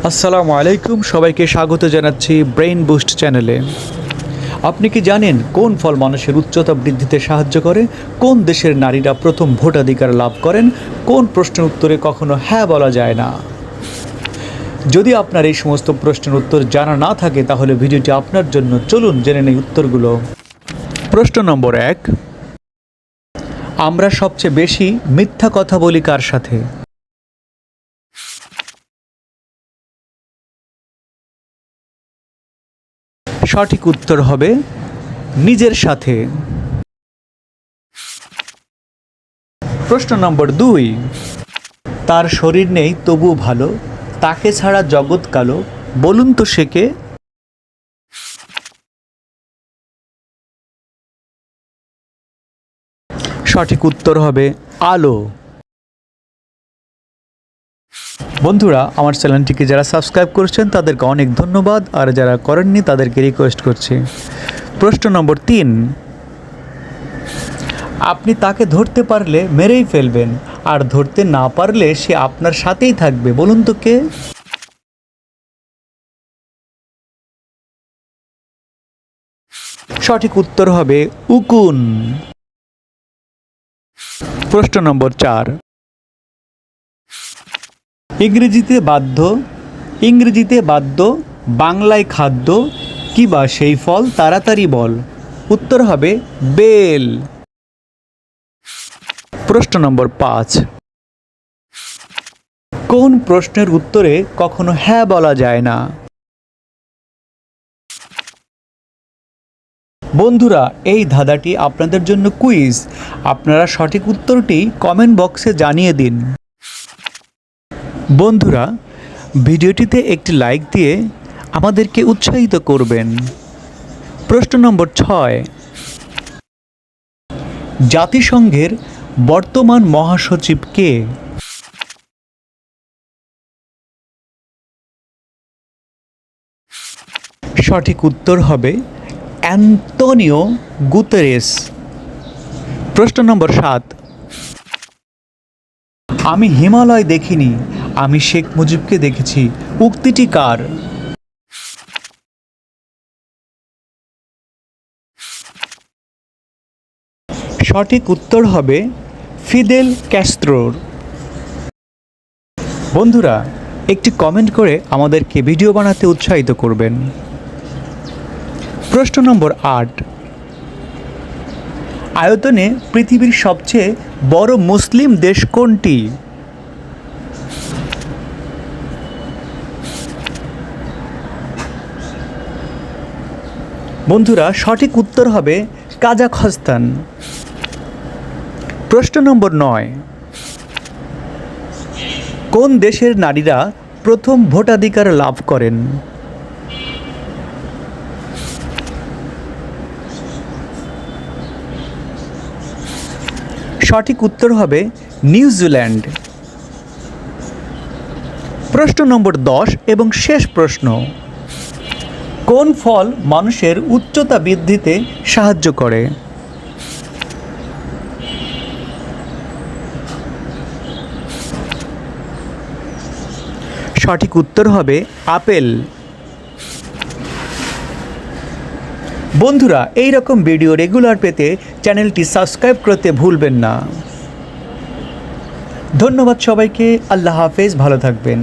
আসসালামু আলাইকুম, সবাইকে স্বাগত জানাচ্ছি ব্রেইন বুস্ট চ্যানেলে। আপনি কি জানেন কোন ফল মানুষের উচ্চতা বৃদ্ধিতে সাহায্য করে? কোন দেশের নারীরা প্রথম ভোটাধিকার লাভ করেন? কোন প্রশ্নের উত্তরে কখনো হ্যাঁ বলা যায় না? যদি আপনার এই সমস্ত প্রশ্নের উত্তর জানা না থাকে তাহলে ভিডিওটি আপনার জন্য। চলুন জেনে নেই উত্তরগুলো। প্রশ্ন নম্বর 1, আমরা সবচেয়ে বেশি মিথ্যা কথা বলি কার সাথে? সঠিক উত্তর হবে নিজের সাথে। প্রশ্ন নম্বর 2, তার শরীর নেই তবুও ভালো, তাকে ছাড়া জগৎ কালো, বলুন তো সে কে? সঠিক উত্তর হবে আলো। বন্ধুরা, আমার চ্যানেলটিকে যারা সাবস্ক্রাইব করেছেন তাদেরকে অনেক ধন্যবাদ, আর যারা করেননি তাদেরকে রিকোয়েস্ট করছি। প্রশ্ন নম্বর 3, আপনি তাকে ধরতে পারলে মেরেই ফেলবেন, আর ধরতে না পারলে সে আপনার সাথেই থাকবে, বলুন তো কে? সঠিক উত্তর হবে উকুন। প্রশ্ন নম্বর 4, ইংরেজিতে বাদ্য, বাংলায় খাদ্য, কি বা সেই ফল, তাড়াতাড়ি বল। উত্তর হবে বেল। প্রশ্ন নম্বর 5, কোন প্রশ্নের উত্তরে কখনো হ্যাঁ বলা যায় না? বন্ধুরা, এই ধাঁধাটি আপনাদের জন্য কুইজ। আপনারা সঠিক উত্তরটি কমেন্ট বক্সে জানিয়ে দিন। বন্ধুরা, ভিডিওটিতে একটি লাইক দিয়ে আমাদেরকে উৎসাহিত করবেন। প্রশ্ন নম্বর 6, জাতিসংঘের বর্তমান মহাসচিব কে? সঠিক উত্তর হবে অ্যান্তোনিও গুতেরেস। প্রশ্ন নম্বর 7, আমি হিমালয় দেখিনি, আমি শেখ মুজিবকে দেখেছি, উক্তিটি কার? সঠিক উত্তর হবে ফিদেল ক্যাস্ট্রোর। বন্ধুরা, একটি কমেন্ট করে আমাদেরকে ভিডিও বানাতে উৎসাহিত করবেন। প্রশ্ন নম্বর 8, আয়তনে পৃথিবীর সবচেয়ে বড় মুসলিম দেশ কোনটি? বন্ধুরা, সঠিক উত্তর হবে কাজাখস্তান। প্রশ্ন নম্বর 9, কোন দেশের নারীরা প্রথম ভোটাধিকার লাভ করেন? সঠিক উত্তর হবে নিউজিল্যান্ড। প্রশ্ন নম্বর 10 এবং শেষ প্রশ্ন, কোন ফল মানুষের উচ্চতা বৃদ্ধিতে সাহায্য করে? সঠিক উত্তর হবে আপেল। বন্ধুরা, এই রকম ভিডিও রেগুলার পেতে চ্যানেলটি সাবস্ক্রাইব করতে ভুলবেন না। ধন্যবাদ সবাইকে। আল্লাহ হাফেজ, ভালো থাকবেন।